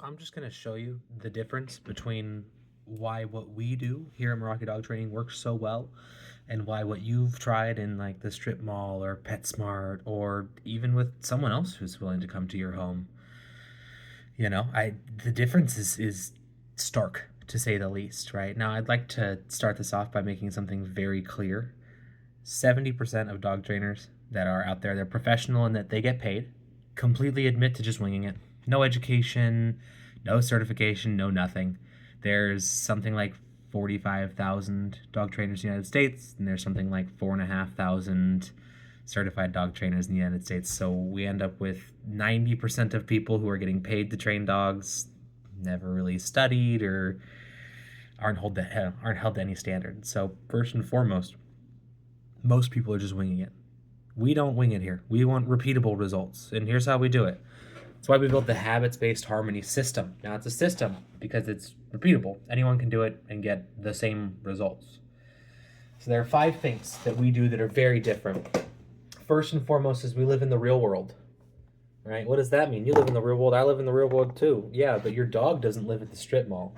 I'm just going to show you the difference between why what we do here at Meraki Dog Training works so well and why what you've tried in like the strip mall or PetSmart or even with someone else who's willing to come to your home. The difference is stark to say the least, right? Now I'd like to start this off by making something very clear. 70% of dog trainers that are out there, they're professional in that they get paid, completely admit to just winging it. No education, no certification, no nothing. There's something like 45,000 dog trainers in the United States, and there's something like 4,500 certified dog trainers in the United States. So we end up with 90% of people who are getting paid to train dogs never really studied or aren't held to any standard. So first and foremost, most people are just winging it. We don't wing it here. We want repeatable results, and here's how we do it. That's why we built the habits-based harmony system. Now it's a system because it's repeatable. Anyone can do it and get the same results. So there are 5 things that we do that are very different. First and foremost is we live in the real world. Right? What does that mean? You live in the real world. I live in the real world too. Yeah, but your dog doesn't live at the strip mall.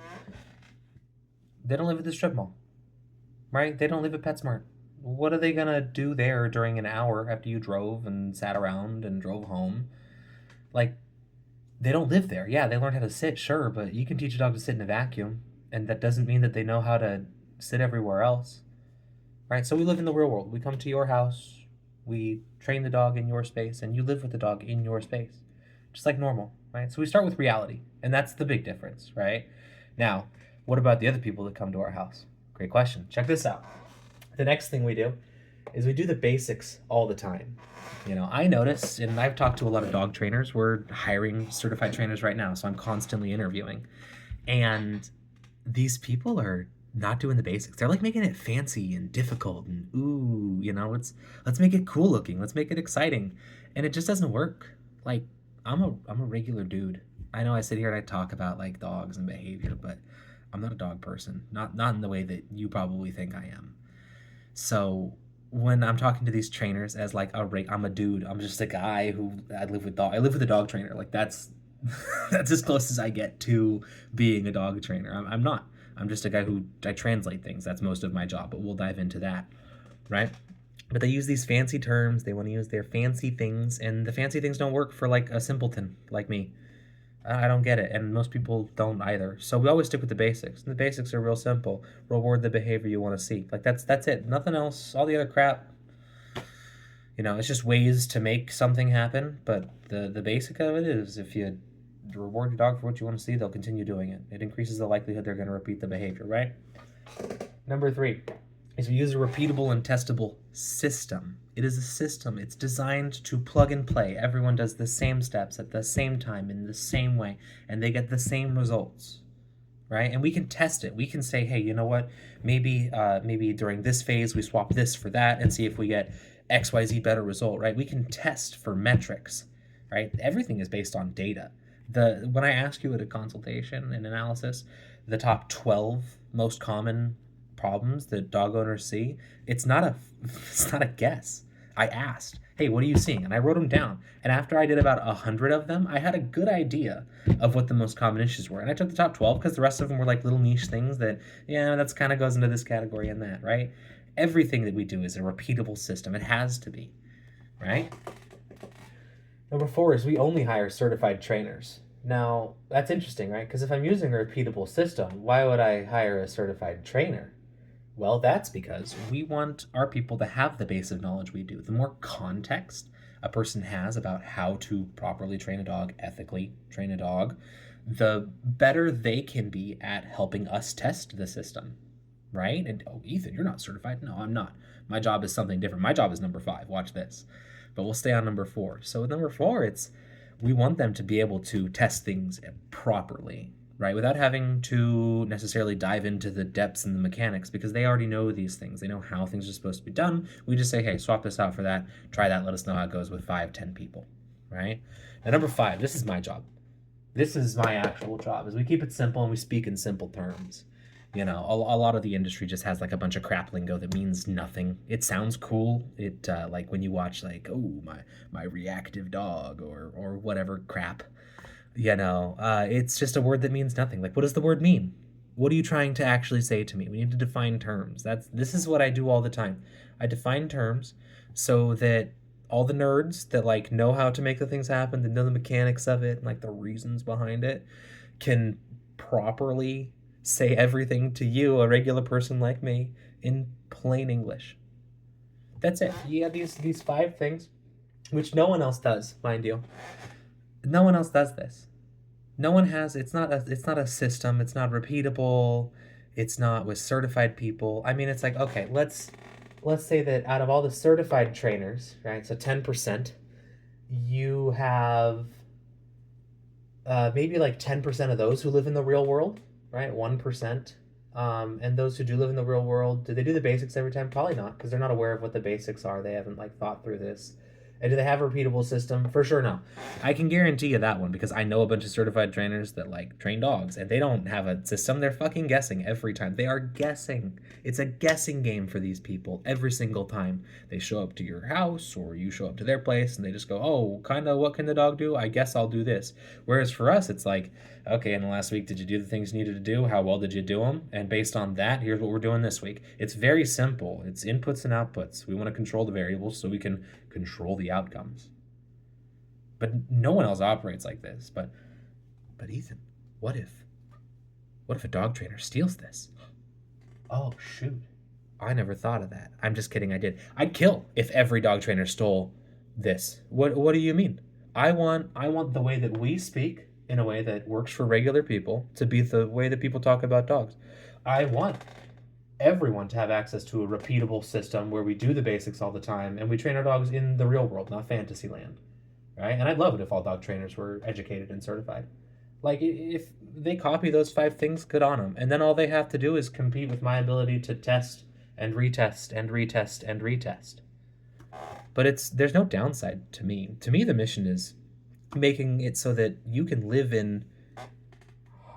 They don't live at the strip mall. Right? They don't live at PetSmart. What are they gonna do there during an hour after you drove and sat around and drove home? Like, they don't live there. Yeah, they learned how to sit, sure, but you can teach a dog to sit in a vacuum, and that doesn't mean that they know how to sit everywhere else. Right? So we live in the real world. We come to your house, we train the dog in your space, and you live with the dog in your space, just like normal, right? So we start with reality, and that's the big difference, right? Now, what about the other people that come to our house? Great question. Check this out. The next thing we do is we do the basics all the time. I notice, and I've talked to a lot of dog trainers. We're hiring certified trainers right now, so I'm constantly interviewing. And these people are not doing the basics. They're like making it fancy and difficult and ooh, let's make it cool looking. Let's make it exciting. And it just doesn't work. Like I'm a regular dude. I know I sit here and I talk about like dogs and behavior, but I'm not a dog person. Not in the way that you probably think I am. So when I'm talking to these trainers as like I'm a dude. I'm just a guy who I live with dog. I live with a dog trainer. Like that's that's as close as I get to being a dog trainer. I'm not. I'm just a guy who I translate things. That's most of my job, but we'll dive into that, right? But they use these fancy terms. They want to use their fancy things, and the fancy things don't work for like a simpleton like me. I don't get it, and most people don't either. So we always stick with the basics. And the basics are real simple. Reward the behavior you want to see. Like that's it. Nothing else. All the other crap, it's just ways to make something happen. But the basic of it is if you reward your dog for what you want to see, they'll continue doing it. It increases the likelihood they're going to repeat the behavior, right? Number 3 is we use a repeatable and testable system. It is a system. It's designed to plug and play. Everyone does the same steps at the same time in the same way, and they get the same results, right? And we can test it. We can say, hey, you know what? Maybe during this phase we swap this for that and see if we get XYZ better result, right? We can test for metrics, right? Everything is based on data. When I ask you at a consultation and analysis, the top 12 most common problems that dog owners see, it's not a it's not a guess. I asked, hey, what are you seeing? And I wrote them down. And after I did about 100 of them, I had a good idea of what the most common issues were. And I took the top 12 because the rest of them were like little niche things that, yeah, that's kind of goes into this category and that, right? Everything that we do is a repeatable system. It has to be, right? Number 4 is we only hire certified trainers. Now, that's interesting, right? Because if I'm using a repeatable system, why would I hire a certified trainer? Well, that's because we want our people to have the base of knowledge we do. The more context a person has about how to properly train a dog, ethically train a dog, the better they can be at helping us test the system, right? And oh, Ethan, you're not certified. No, I'm not. My job is something different. My job is number 5. Watch this. But we'll stay on number 4. So with number 4, it's we want them to be able to test things properly, right? Without having to necessarily dive into the depths and the mechanics because they already know these things. They know how things are supposed to be done. We just say, hey, swap this out for that. Try that. Let us know how it goes with 5, 10 people, right? Now, number 5, this is my job. This is my actual job, is we keep it simple and we speak in simple terms. A lot of the industry just has like a bunch of crap lingo that means nothing. It sounds cool. It like when you watch like, oh, my reactive dog or whatever crap. It's just a word that means nothing. Like, what does the word mean? What are you trying to actually say to me? We need to define terms. This is what I do all the time. I define terms so that all the nerds that like know how to make the things happen, that know the mechanics of it, and like the reasons behind it, can properly say everything to you, a regular person like me, in plain English. That's it. You have these five things, which no one else does, mind you. No one else does this. No one has. It's not a system. It's not repeatable. It's not with certified people. I mean, it's like, okay, let's say that out of all the certified trainers, right? So 10%, you have maybe like 10% of those who live in the real world, right? 1%. And those who do live in the real world, do they do the basics every time? Probably not, because they're not aware of what the basics are. They haven't like thought through this. And do they have a repeatable system? For sure, no. I can guarantee you that one because I know a bunch of certified trainers that like train dogs and they don't have a system. They're fucking guessing every time. They are guessing. It's a guessing game for these people every single time they show up to your house or you show up to their place and they just go, oh, kind of what can the dog do? I guess I'll do this. Whereas for us, it's like, okay, in the last week, did you do the things you needed to do? How well did you do them? And based on that, here's what we're doing this week. It's very simple. It's inputs and outputs. We want to control the variables so we can control the outcomes. But no one else operates like this. But Ethan, what if a dog trainer steals this? Oh shoot. I never thought of that. I'm just kidding, I did. I'd kill if every dog trainer stole this. What do you mean? I want the way that we speak in a way that works for regular people to be the way that people talk about dogs. I want everyone to have access to a repeatable system where we do the basics all the time and we train our dogs in the real world, not fantasy land. Right? And I'd love it if all dog trainers were educated and certified. Like, if they copy those five things, good on them. And then all they have to do is compete with my ability to test and retest and retest and retest. But there's no downside to me. To me, the mission is making it so that you can live in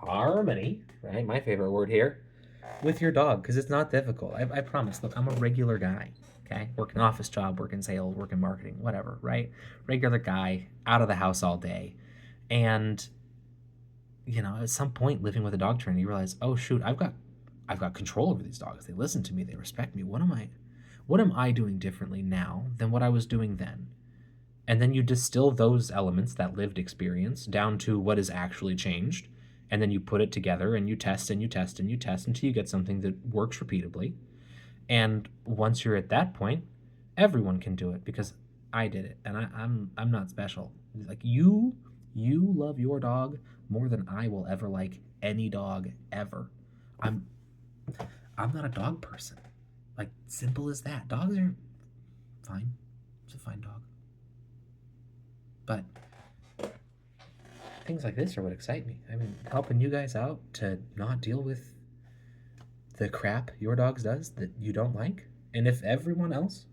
harmony, right? My favorite word here, with your dog, because it's not difficult. I promise. Look, I'm a regular guy, okay? Working office job, working sales, working marketing, whatever, right? Regular guy, out of the house all day. And, at some point living with a dog trainer, you realize, oh shoot, I've got control over these dogs. They listen to me, they respect me. What am I doing differently now than what I was doing then? And then you distill those elements, that lived experience, down to what is actually changed. And then you put it together and you test and you test and you test until you get something that works repeatably. And once you're at that point, everyone can do it because I did it and I'm not special. Like you love your dog more than I will ever like any dog ever. I'm I'm not a dog person. Like, simple as that. Dogs are fine. It's a fine dog. But things like this are what excite me. I mean, helping you guys out to not deal with the crap your dogs does that you don't like. And if everyone else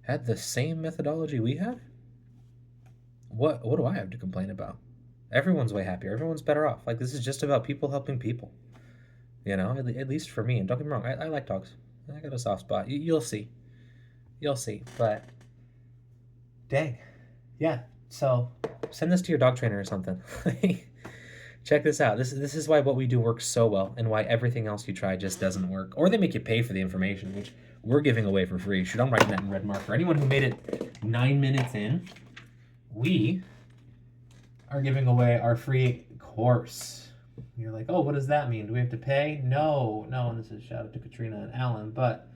had the same methodology we have, what do I have to complain about? Everyone's way happier. Everyone's better off. Like, this is just about people helping people. At least for me. And don't get me wrong, I like dogs. I got a soft spot. You'll see. You'll see. But, dang. Yeah. So, send this to your dog trainer or something. Check this out. This is why what we do works so well and why everything else you try just doesn't work. Or they make you pay for the information, which we're giving away for free. Shoot, I'm writing that in red marker. Anyone who made it 9 minutes in, we are giving away our free course. You're like, oh, what does that mean? Do we have to pay? No, and this is a shout out to Katrina and Alan, but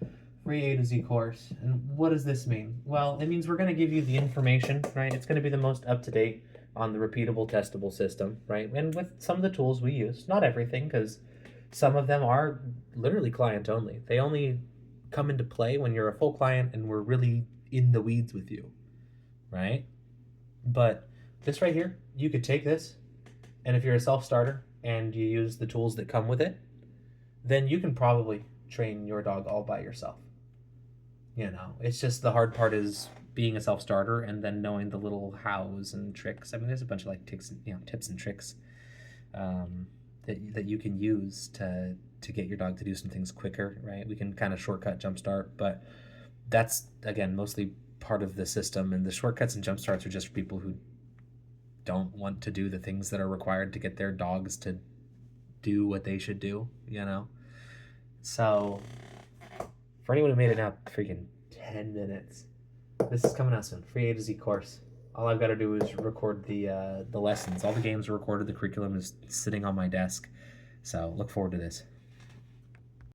free A to Z course. And what does this mean? Well, it means we're going to give you the information, right? It's going to be the most up-to-date on the repeatable, testable system, right? And with some of the tools we use, not everything, because some of them are literally client only. They only come into play when you're a full client and we're really in the weeds with you, right? But this right here, you could take this, and if you're a self-starter and you use the tools that come with it, then you can probably train your dog all by yourself. It's just the hard part is being a self-starter and then knowing the little hows and tricks. I mean, there's a bunch of like tips and tricks that you can use to get your dog to do some things quicker, right? We can kind of shortcut jumpstart, but that's, again, mostly part of the system. And the shortcuts and jumpstarts are just for people who don't want to do the things that are required to get their dogs to do what they should do, you know? So, for anyone who made it now freaking 10 minutes, this is coming out soon. Free A to Z course. All I've got to do is record the lessons. All the games are recorded. The curriculum is sitting on my desk. So, look forward to this.